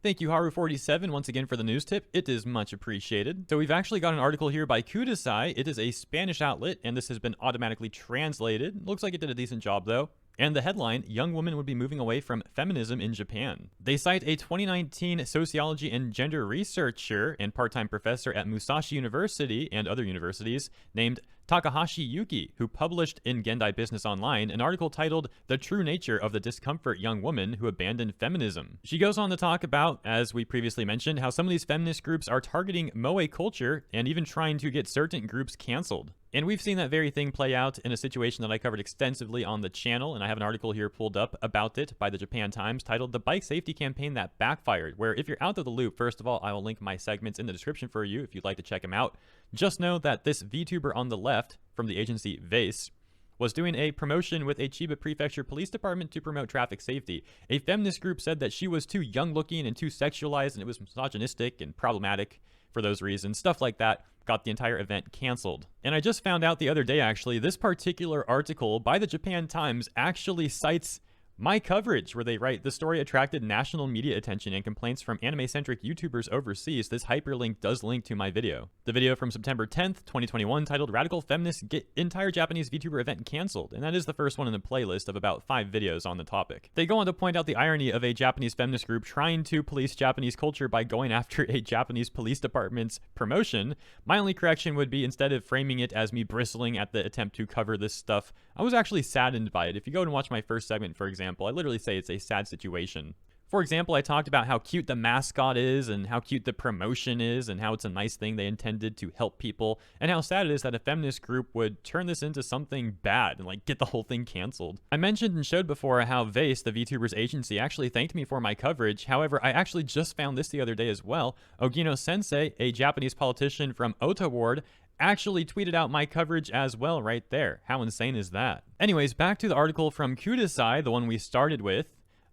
Thank you, Haru47, once again for the news tip. It is much appreciated. So we've actually got an article here by Kudasai. It is a Spanish outlet, and this has been automatically translated. Looks like it did a decent job, though. And the headline, young women would be moving away from feminism in Japan. They cite a 2019 sociology and gender researcher and part-time professor at Musashi University and other universities named Takahashi Yuki, who published in Gendai Business Online an article titled The True Nature of the Discomfort Young Woman Who Abandoned Feminism. She goes on to talk about, as we previously mentioned, how some of these feminist groups are targeting moe culture and even trying to get certain groups canceled. And we've seen that very thing play out in a situation that I covered extensively on the channel, and I have an article here pulled up about it by the Japan Times titled The Bike Safety Campaign That Backfired, where if you're out of the loop, first of all, I will link my segments in the description for you if you'd like to check them out. Just know that this VTuber on the left from the agency Vase was doing a promotion with a Chiba Prefecture Police Department to promote traffic safety. A feminist group said that she was too young looking and too sexualized and it was misogynistic and problematic for those reasons. Stuff like that got the entire event canceled. And I just found out the other day, actually, this particular article by the Japan Times actually cites my coverage, where they write, the story attracted national media attention and complaints from anime-centric YouTubers overseas. This hyperlink does link to my video. The video from September 10th, 2021, titled Radical Feminists Get Entire Japanese VTuber Event Cancelled, and that is the first one in the playlist of about 5 videos on the topic. They go on to point out the irony of a Japanese feminist group trying to police Japanese culture by going after a Japanese police department's promotion. My only correction would be, instead of framing it as me bristling at the attempt to cover this stuff, I was actually saddened by it. If you go and watch my first segment, for example, I literally say it's a sad situation. For example, I talked about how cute the mascot is and how cute the promotion is and how it's a nice thing they intended to help people, and how sad it is that a feminist group would turn this into something bad and like get the whole thing canceled. I mentioned and showed before how Vase, the VTuber's agency, actually thanked me for my coverage. However, I actually just found this the other day as well. Ogino Sensei, a Japanese politician from Ota Ward, actually tweeted out my coverage as well right there. How insane is that? Anyways, back to the article from Kudasai, the one we started with.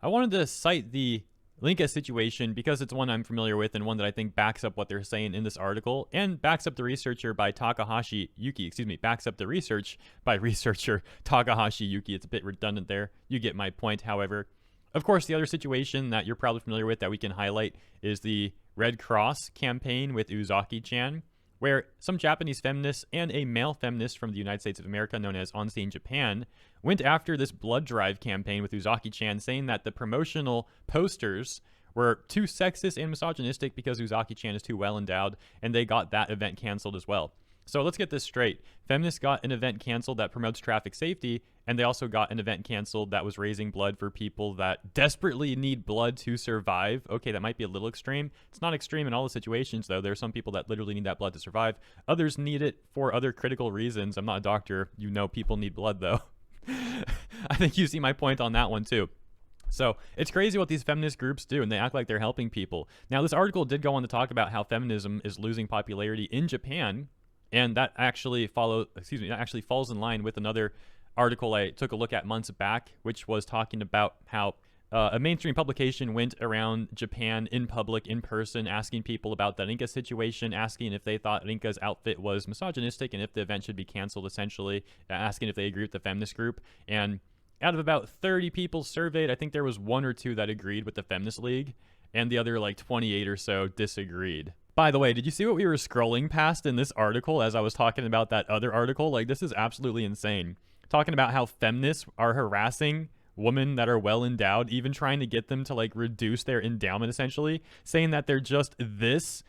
I wanted to cite the Linka situation because it's one I'm familiar with and one that I think backs up what they're saying in this article and backs up the researcher by Takahashi Yuki, backs up the research by researcher Takahashi Yuki. It's a bit redundant there. You get my point, however. Of course, the other situation that you're probably familiar with that we can highlight is the Red Cross campaign with Uzaki-chan, where some Japanese feminists and a male feminist from the United States of America known as Onseen Japan went after this blood drive campaign with Uzaki-chan, saying that the promotional posters were too sexist and misogynistic because Uzaki-chan is too well endowed, and they got that event canceled as well. So let's get this straight. Feminists got an event canceled that promotes traffic safety, and they also got an event canceled that was raising blood for people that desperately need blood to survive. Okay, that might be a little extreme. It's not extreme in all the situations, though. There are some people that literally need that blood to survive. Others need it for other critical reasons. I'm not a doctor. You know people need blood, though. I think you see my point on that one, too. So it's crazy what these feminist groups do, and they act like they're helping people. Now, this article did go on to talk about how feminism is losing popularity in Japan, and that actually falls in line with another article I took a look at months back, which was talking about how a mainstream publication went around Japan in public, in person, asking people about the Rinka situation, asking if they thought Rinka's outfit was misogynistic and if the event should be canceled, essentially, asking if they agree with the feminist group. And out of about 30 people surveyed, I think there was 1 or 2 that agreed with the Feminist League, and the other like 28 or so disagreed. By the way, did you see what we were scrolling past in this article as I was talking about that other article? Like, this is absolutely insane. Talking about how feminists are harassing women that are well endowed, even trying to get them to like reduce their endowment, essentially, saying that they're just this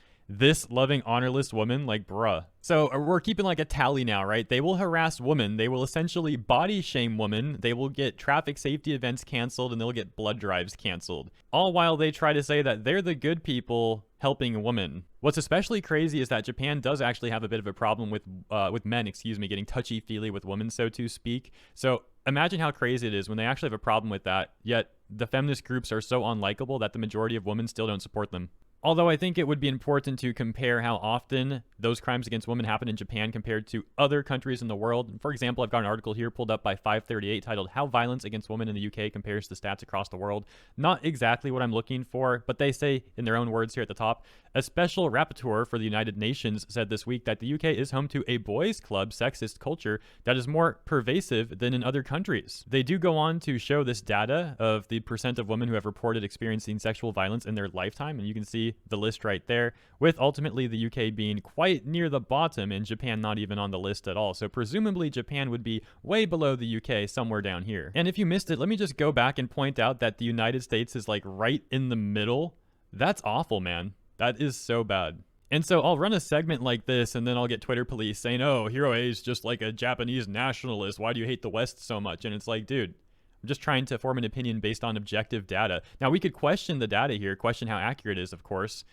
loving, honorless woman. Like, bruh. So we're keeping like a tally now, right? They will harass women. They will essentially body shame women. They will get traffic safety events canceled, and they'll get blood drives canceled. All while they try to say that they're the good people helping a woman. What's especially crazy is that Japan does actually have a bit of a problem with men, getting touchy-feely with women, so to speak. So imagine how crazy it is when they actually have a problem with that, yet the feminist groups are so unlikable that the majority of women still don't support them. Although I think it would be important to compare how often those crimes against women happen in Japan compared to other countries in the world. For example, I've got an article here pulled up by 538 titled How Violence Against Women in the UK Compares to Stats Across the World. Not exactly what I'm looking for, but they say in their own words here at the top, a special rapporteur for the United Nations said this week that the UK is home to a boys' club sexist culture that is more pervasive than in other countries. They do go on to show this data of the percent of women who have reported experiencing sexual violence in their lifetime, and you can see the list right there, with ultimately the UK being quite near the bottom and Japan not even on the list at all. So presumably Japan would be way below the UK, somewhere down here. And if you missed it, let me just go back and point out that the United States is like right in the middle. That's awful, man. That is so bad. And so I'll run a segment like this and then I'll get Twitter police saying, oh, Hero A is just like a Japanese nationalist. Why do you hate the West so much? And it's like, dude, I'm just trying to form an opinion based on objective data. Now, we could question the data here, question how accurate it is, of course,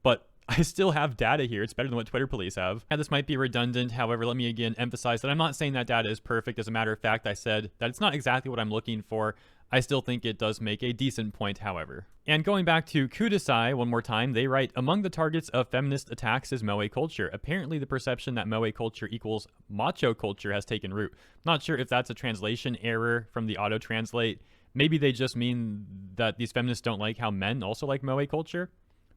but I still have data here. It's better than what Twitter police have. Now, this might be redundant. However, let me again emphasize that I'm not saying that data is perfect. As a matter of fact, I said that it's not exactly what I'm looking for. I still think it does make a decent point, however. And going back to Kudasai one more time, they write, among the targets of feminist attacks is moe culture. Apparently the perception that moe culture equals macho culture has taken root. Not sure if that's a translation error from the auto-translate. Maybe they just mean that these feminists don't like how men also like moe culture.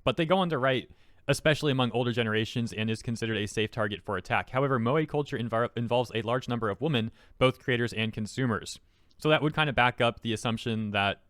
But they go on to write, especially among older generations, and is considered a safe target for attack. However, moe culture involves a large number of women, both creators and consumers. So that would kind of back up the assumption that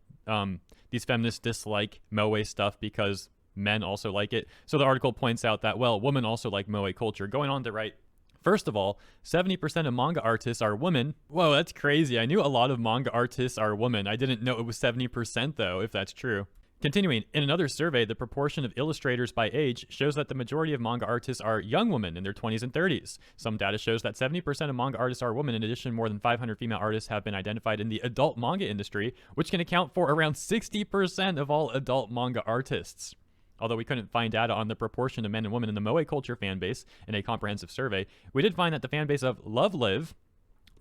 these feminists dislike moe stuff because men also like it. So the article points out that, well, women also like moe culture. Going on to write, first of all, 70% of manga artists are women. Whoa, that's crazy. I knew a lot of manga artists are women. I didn't know it was 70% though, if that's true. Continuing, in another survey, the proportion of illustrators by age shows that the majority of manga artists are young women in their 20s and 30s. Some data shows that 70% of manga artists are women. In addition, more than 500 female artists have been identified in the adult manga industry, which can account for around 60% of all adult manga artists. Although we couldn't find data on the proportion of men and women in the moe culture fan base in a comprehensive survey, we did find that the fan base of Love Live,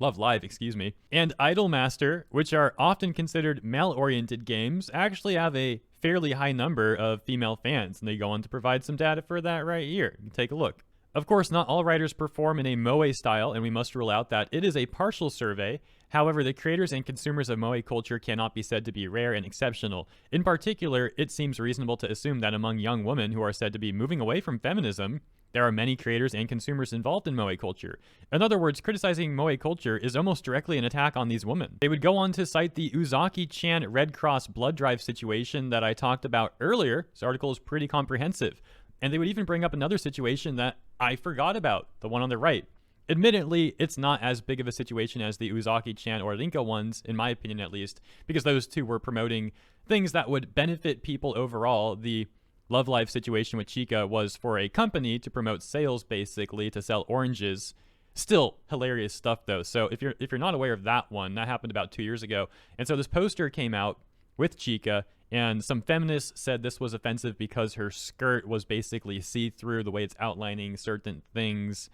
and Idolmaster, which are often considered male-oriented games, actually have a fairly high number of female fans, and they go on to provide some data for that right here. You can take a look. Of course, not all writers perform in a moe style, and we must rule out that it is a partial survey. However, the creators and consumers of moe culture cannot be said to be rare and exceptional. In particular, it seems reasonable to assume that among young women who are said to be moving away from feminism, there are many creators and consumers involved in moe culture. In other words, criticizing moe culture is almost directly an attack on these women. They would go on to cite the Uzaki-chan Red Cross blood drive situation that I talked about earlier. This article is pretty comprehensive. And they would even bring up another situation that I forgot about, the one on the right. Admittedly, it's not as big of a situation as the Uzaki-chan or Rinka ones, in my opinion at least, because those two were promoting things that would benefit people overall. The Love Live situation with Chica was for a company to promote sales, basically, to sell oranges. Still hilarious stuff, though. So if you're not aware of that one, that happened about 2 years ago. And so this poster came out with Chica, and some feminists said this was offensive because her skirt was basically see-through, the way it's outlining certain things.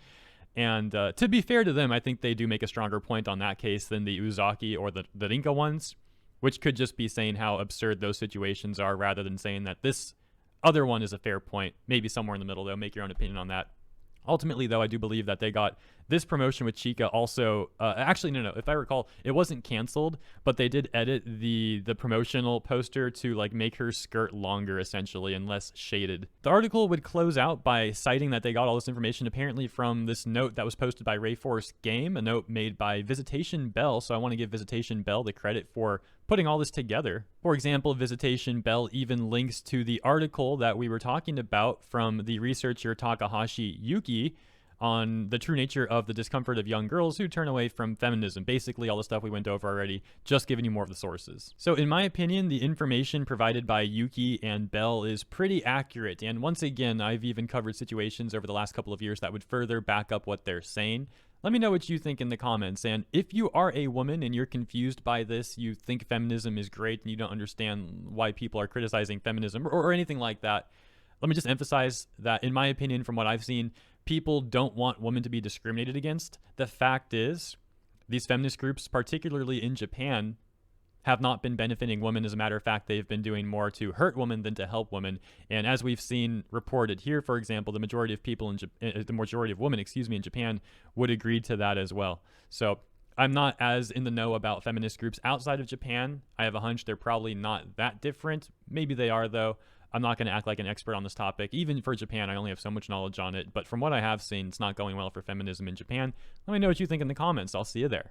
And to be fair to them, I think they do make a stronger point on that case than the Uzaki or the Rinka ones, which could just be saying how absurd those situations are rather than saying that this other one is a fair point. Maybe somewhere in the middle, though. Make your own opinion on that. Ultimately, though, I do believe that they got this promotion with Chica also... actually, no. If I recall, it wasn't canceled, but they did edit the promotional poster to like make her skirt longer, essentially, and less shaded. The article would close out by citing that they got all this information apparently from this note that was posted by Rayforce Game, a note made by Visitation Bell. So I want to give Visitation Bell the credit for putting all this together. For example, Visitation Bell even links to the article that we were talking about from the researcher Takahashi Yuki on the true nature of the discomfort of young girls who turn away from feminism. Basically, all the stuff we went over already, just giving you more of the sources. So in my opinion, the information provided by Yuki and Bell is pretty accurate. And once again, I've even covered situations over the last couple of years that would further back up what they're saying. Let me know what you think in the comments. And if you are a woman and you're confused by this, you think feminism is great and you don't understand why people are criticizing feminism or anything like that, let me just emphasize that in my opinion, from what I've seen, people don't want women to be discriminated against. The fact is, these feminist groups, particularly in Japan, have not been benefiting women. As a matter of fact, they've been doing more to hurt women than to help women. And as we've seen reported here, for example, the majority of people the majority of women, in Japan would agree to that as well. So I'm not as in the know about feminist groups outside of Japan. I have a hunch they're probably not that different. Maybe they are, though. I'm not going to act like an expert on this topic. Even for Japan, I only have so much knowledge on it. But from what I have seen, it's not going well for feminism in Japan. Let me know what you think in the comments. I'll see you there.